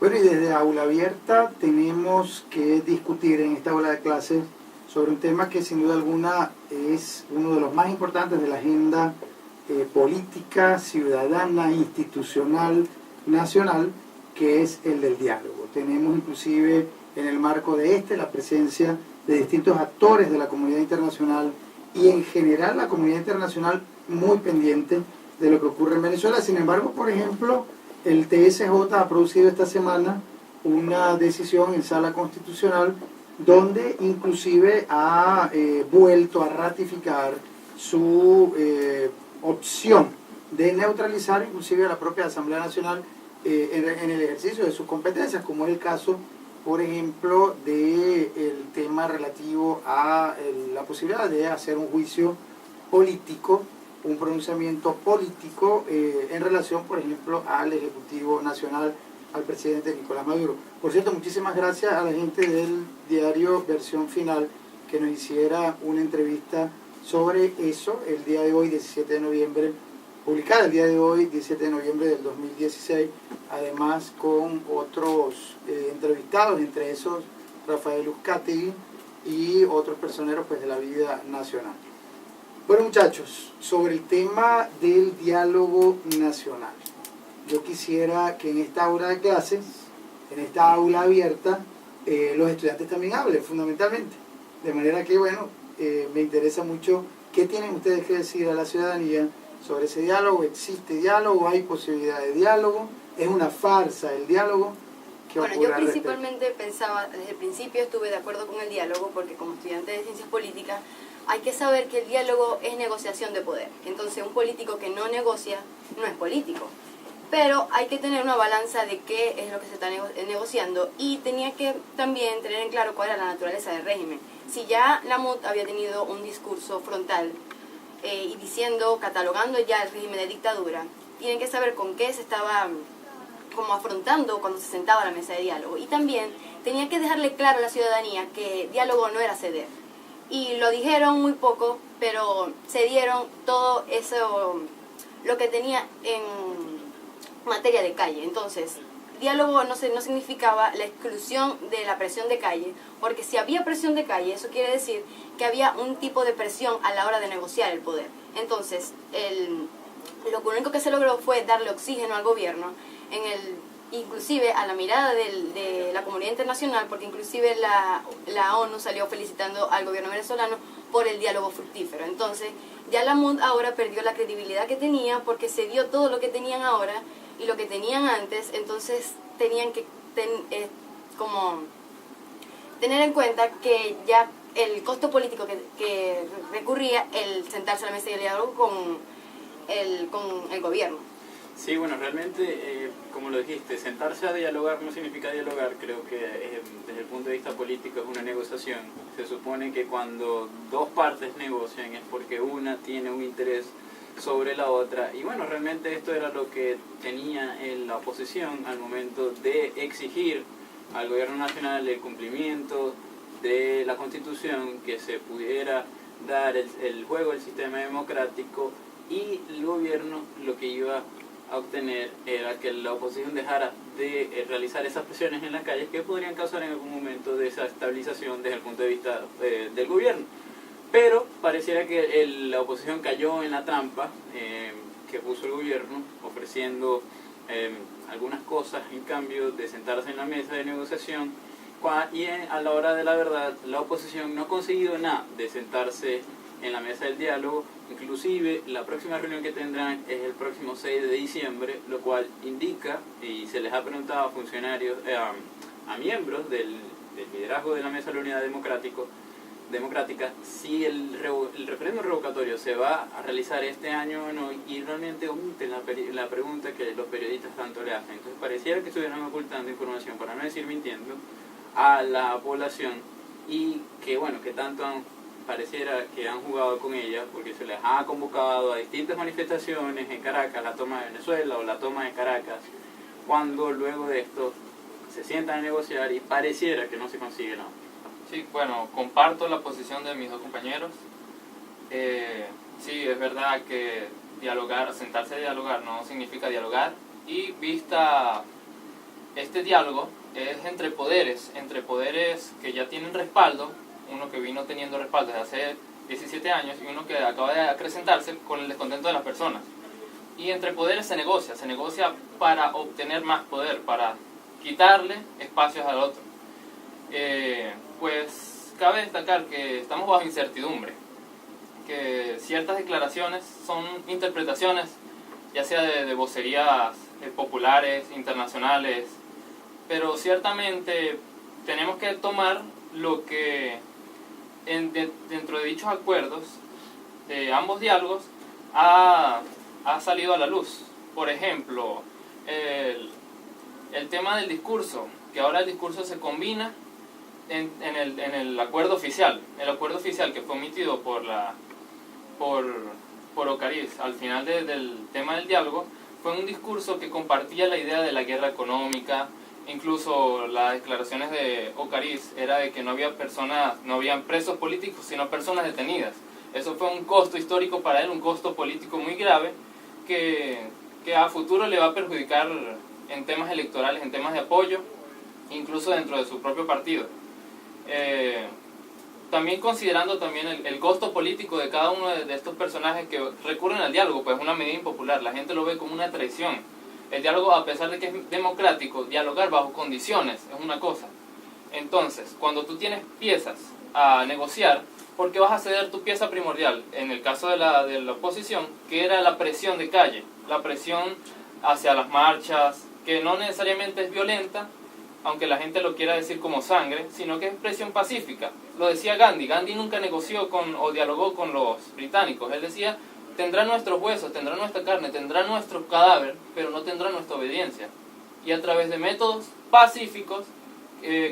Bueno, y desde Aula Abierta tenemos que discutir en esta aula de clases sobre un tema que sin duda alguna es uno de los más importantes de la agenda política, ciudadana, institucional, nacional, que es el del diálogo. Tenemos inclusive en el marco de la presencia de distintos actores de la comunidad internacional y en general la comunidad internacional muy pendiente de lo que ocurre en Venezuela. Sin embargo, por ejemplo, el TSJ ha producido esta semana una decisión en sala constitucional donde inclusive ha vuelto a ratificar su opción de neutralizar inclusive a la propia Asamblea Nacional en el ejercicio de sus competencias, como es el caso, por ejemplo, del tema relativo a la posibilidad de hacer un juicio político, un pronunciamiento político en relación, por ejemplo, al Ejecutivo Nacional, al presidente Nicolás Maduro. Por cierto, muchísimas gracias a la gente del diario Versión Final que nos hiciera una entrevista sobre eso el día de hoy, 17 de noviembre, publicada el día de hoy, 17 de noviembre del 2016, además con otros entrevistados, entre esos Rafael Uzcategui y otros personeros pues, de la vida nacional. Bueno, muchachos, sobre el tema del diálogo nacional, yo quisiera que en esta aula de clases, en esta aula abierta, los estudiantes también hablen fundamentalmente, de manera que, bueno, me interesa mucho qué tienen ustedes que decir a la ciudadanía sobre ese diálogo. ¿Existe diálogo? ¿Hay posibilidad de diálogo? ¿Es una farsa el diálogo? Bueno, yo principalmente pensaba, desde el principio estuve de acuerdo con el diálogo, porque como estudiante de ciencias políticas hay que saber que el diálogo es negociación de poder. Entonces un político que no negocia no es político. Pero hay que tener una balanza de qué es lo que se está negociando, y tenía que también tener en claro cuál era la naturaleza del régimen. Si ya la MUD había tenido un discurso frontal y diciendo, catalogando ya el régimen de dictadura, tienen que saber con qué se estaba como afrontando cuando se sentaba a la mesa de diálogo. Y también tenía que dejarle claro a la ciudadanía que diálogo no era ceder. Y lo dijeron muy poco, pero cedieron todo eso, lo que tenía en materia de calle. Entonces, diálogo no significaba la exclusión de la presión de calle, porque si había presión de calle, eso quiere decir que había un tipo de presión a la hora de negociar el poder. Entonces, lo único que se logró fue darle oxígeno al gobierno, inclusive a la mirada de la comunidad internacional, porque inclusive la ONU salió felicitando al gobierno venezolano por el diálogo fructífero. Entonces, ya la MUD ahora perdió la credibilidad que tenía, porque se dio todo lo que tenían ahora y lo que tenían antes. Entonces tenían que tener en cuenta que ya el costo político que recurría el sentarse a la mesa de diálogo con el gobierno. Sí, bueno, realmente, como lo dijiste, sentarse a dialogar no significa dialogar. Creo que desde el punto de vista político es una negociación. Se supone que cuando dos partes negocian es porque una tiene un interés sobre la otra, y bueno, realmente esto era lo que tenía en la oposición al momento de exigir al gobierno nacional el cumplimiento de la Constitución, que se pudiera dar el juego del sistema democrático, y el gobierno lo que iba a obtener era que la oposición dejara de realizar esas presiones en las calles que podrían causar en algún momento desestabilización desde el punto de vista del gobierno. Pero pareciera que la oposición cayó en la trampa que puso el gobierno, ofreciendo algunas cosas en cambio de sentarse en la mesa de negociación, y a la hora de la verdad la oposición no ha conseguido nada de sentarse en la mesa del diálogo. Inclusive la próxima reunión que tendrán es el próximo 6 de diciembre, lo cual indica, y se les ha preguntado a funcionarios, a miembros del liderazgo de la Mesa de la Unidad Democrática, si el referéndum revocatorio se va a realizar este año o no, y realmente omiten la pregunta que los periodistas tanto le hacen. Entonces pareciera que estuvieran ocultando información, para no decir mintiendo, a la población, y que bueno, que tanto pareciera que han jugado con ella, porque se les ha convocado a distintas manifestaciones en Caracas, la toma de Venezuela o la toma de Caracas, cuando luego de esto se sientan a negociar y pareciera que no se consigue nada. Sí, bueno, comparto la posición de mis dos compañeros. Sí, es verdad que sentarse a dialogar no significa dialogar, y vista este diálogo es entre poderes que ya tienen respaldo, uno que vino teniendo respaldo desde hace 17 años y uno que acaba de acrecentarse con el descontento de las personas. Y entre poderes se negocia para obtener más poder, para quitarle espacios al otro. Pues cabe destacar que estamos bajo incertidumbre, que ciertas declaraciones son interpretaciones, ya sea de vocerías populares, internacionales, pero ciertamente tenemos que tomar lo que dentro de dichos acuerdos, de ambos diálogos, ha salido a la luz. Por ejemplo, el tema del discurso, que ahora el discurso se combina en el acuerdo oficial. El acuerdo oficial que fue emitido por Ocariz al final del tema del diálogo fue un discurso que compartía la idea de la guerra económica. Incluso las declaraciones de Ocariz era de que no habían presos políticos, sino personas detenidas. Eso fue un costo histórico para él, un costo político muy grave que a futuro le va a perjudicar en temas electorales, en temas de apoyo, incluso dentro de su propio partido. También considerando también el costo político de cada uno de estos personajes que recurren al diálogo, pues es una medida impopular, la gente lo ve como una traición. El diálogo, a pesar de que es democrático, dialogar bajo condiciones es una cosa. Entonces, cuando tú tienes piezas a negociar, ¿por qué vas a ceder tu pieza primordial? En el caso de la oposición, que era la presión de calle, la presión hacia las marchas, que no necesariamente es violenta, aunque la gente lo quiera decir como sangre, sino que es presión pacífica. Lo decía Gandhi. Gandhi nunca negoció o dialogó con los británicos. Él decía, tendrá nuestros huesos, tendrá nuestra carne, tendrá nuestro cadáver, pero no tendrá nuestra obediencia. Y a través de métodos pacíficos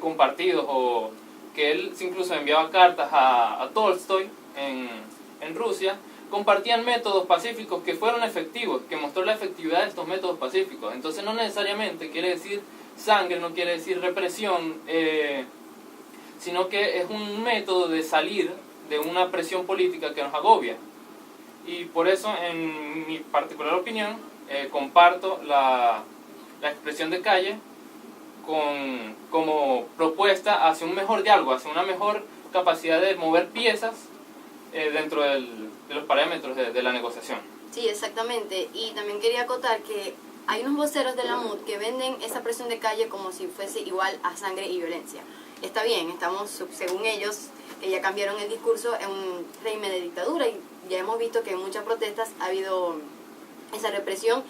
compartidos, o que él incluso enviaba cartas a Tolstoy en Rusia, compartían métodos pacíficos que fueron efectivos, que mostró la efectividad de estos métodos pacíficos. Entonces no necesariamente quiere decir sangre, no quiere decir represión, sino que es un método de salir de una presión política que nos agobia. Y por eso, en mi particular opinión, comparto la expresión de Calle como propuesta hacia un mejor diálogo, hacia una mejor capacidad de mover piezas dentro de los parámetros de la negociación. Sí, exactamente. Y también quería acotar que hay unos voceros de la MUD que venden esa presión de calle como si fuese igual a sangre y violencia. Está bien, estamos, según ellos, que ya cambiaron el discurso en un régimen de dictadura, y ya hemos visto que en muchas protestas ha habido esa represión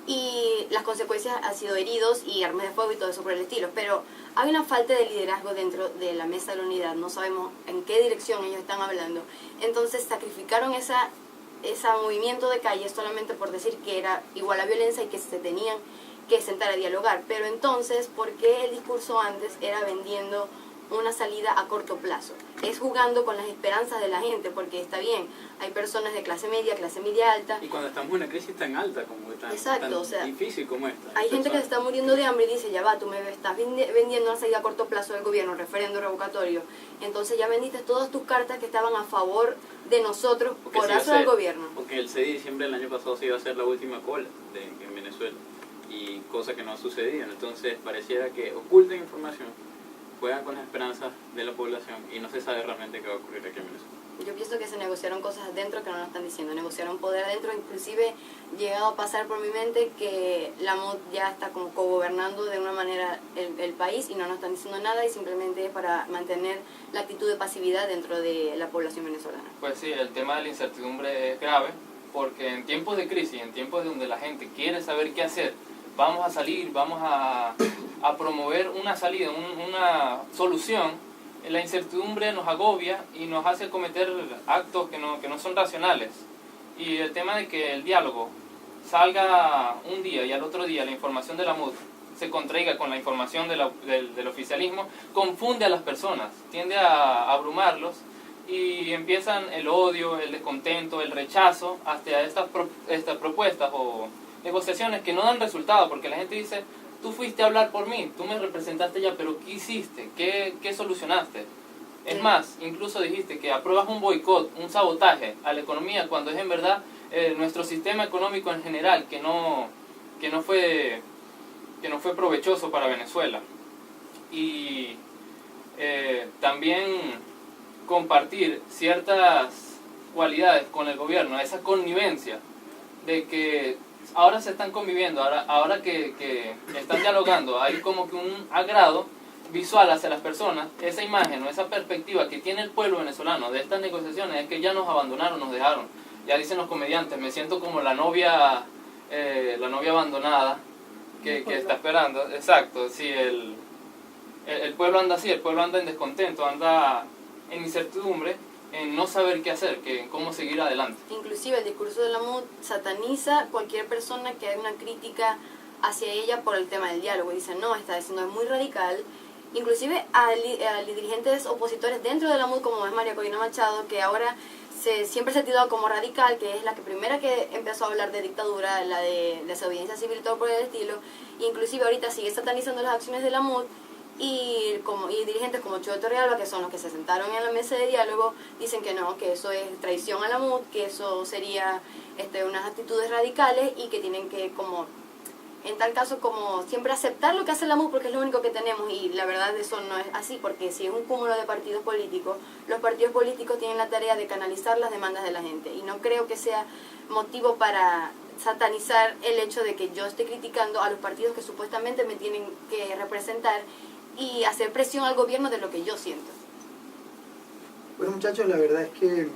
y las consecuencias han sido heridos y armas de fuego y todo eso por el estilo. Pero hay una falta de liderazgo dentro de la Mesa de la Unidad, no sabemos en qué dirección ellos están hablando. Entonces sacrificaron ese movimiento de calle solamente por decir que era igual a violencia y que se tenían que sentar a dialogar. Pero entonces, ¿por qué el discurso antes era vendiendo una salida a corto plazo? Es jugando con las esperanzas de la gente, porque está bien, hay personas de clase media alta. Y cuando estamos en una crisis tan alta, como tan o sea, difícil como esta. Hay gente que se está muriendo de hambre y dice, ya va, tú me estás vendiendo una salida a corto plazo del gobierno, referendo revocatorio. Entonces ya vendiste todas tus cartas que estaban a favor de nosotros por eso del gobierno. Porque el 6 de diciembre del año pasado se iba a hacer la última cola en Venezuela, y cosa que no ha sucedido. Entonces pareciera que ocultan información, juegan con las esperanzas de la población y no se sabe realmente qué va a ocurrir aquí en Venezuela. Yo pienso que se negociaron cosas adentro que no nos están diciendo, negociaron poder adentro, inclusive llegado a pasar por mi mente que la MUD ya está como cogobernando de una manera el país y no nos están diciendo nada, y simplemente es para mantener la actitud de pasividad dentro de la población venezolana. Pues sí, el tema de la incertidumbre es grave, porque en tiempos de crisis, en tiempos donde la gente quiere saber qué hacer, vamos a salir, vamos a promover una salida, una solución, la incertidumbre nos agobia y nos hace cometer actos que no son racionales. Y el tema de que el diálogo salga un día y al otro día la información de la MUD se contraiga con la información del oficialismo, confunde a las personas, tiende a abrumarlos, y empiezan el odio, el descontento, el rechazo hacia estas propuestas o negociaciones que no dan resultado, porque la gente dice, tú fuiste a hablar por mí, tú me representaste ya, pero ¿qué hiciste? ¿Qué solucionaste? Es más, incluso dijiste que apruebas un boicot, un sabotaje a la economía, cuando es en verdad nuestro sistema económico en general que no fue no fue provechoso para Venezuela. Y también compartir ciertas cualidades con el gobierno, esa connivencia de que ahora se están conviviendo, ahora que están dialogando, hay como que un agrado visual hacia las personas, esa imagen o esa perspectiva que tiene el pueblo venezolano de estas negociaciones es que ya nos abandonaron, nos dejaron. Ya dicen los comediantes, me siento como la novia abandonada que está esperando. Exacto, sí, el pueblo anda así, el pueblo anda en descontento, anda en incertidumbre, en no saber qué hacer, cómo seguir adelante. Inclusive el discurso de la MUD sataniza cualquier persona que haga una crítica hacia ella por el tema del diálogo. Dicen, no, está diciendo es muy radical. Inclusive a dirigentes opositores dentro de la MUD, como es María Corina Machado, que ahora siempre se ha titulado como radical, que es la primera que empezó a hablar de dictadura, la de desobediencia civil, todo por el estilo. Inclusive ahorita sigue satanizando las acciones de la MUD. Y dirigentes como Chuyo Torrealba, que son los que se sentaron en la mesa de diálogo, dicen que no, que eso es traición a la MUD, que eso sería unas actitudes radicales y que tienen que, como en tal caso, como siempre aceptar lo que hace la MUD porque es lo único que tenemos. Y la verdad eso no es así, porque si es un cúmulo de partidos políticos, los partidos políticos tienen la tarea de canalizar las demandas de la gente. Y no creo que sea motivo para satanizar el hecho de que yo esté criticando a los partidos que supuestamente me tienen que representar y hacer presión al gobierno de lo que yo siento. Bueno, muchachos, la verdad es que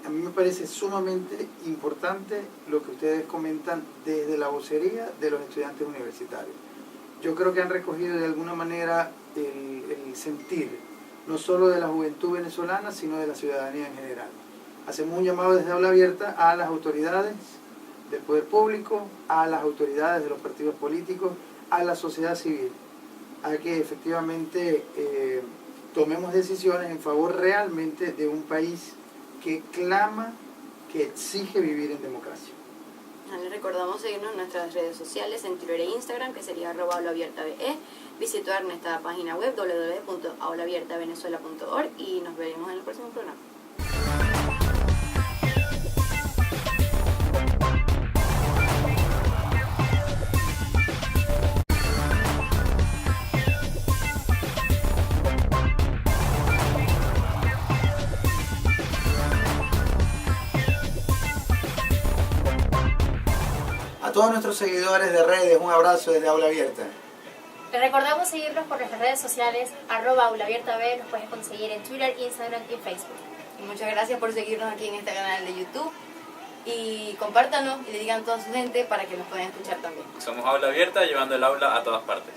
a mí me parece sumamente importante lo que ustedes comentan desde la vocería de los estudiantes universitarios. Yo creo que han recogido de alguna manera el sentir, no solo de la juventud venezolana, sino de la ciudadanía en general. Hacemos un llamado desde Aula Abierta a las autoridades del poder público, a las autoridades de los partidos políticos, a la sociedad civil, a que efectivamente tomemos decisiones en favor realmente de un país que clama, que exige vivir en democracia. Les recordamos seguirnos en nuestras redes sociales, en Twitter e Instagram, que sería @aulaabiertabe, visitar nuestra página web www.aulaabiertavenezuela.org y nos veremos en el próximo programa. A todos nuestros seguidores de redes, un abrazo desde Aula Abierta. Les recordamos seguirnos por nuestras redes sociales, @aulaabiertab, nos puedes conseguir en Twitter, Instagram y Facebook. Y muchas gracias por seguirnos aquí en este canal de YouTube. Y compártanos y le digan a toda su gente para que nos puedan escuchar también. Somos Aula Abierta, llevando el aula a todas partes.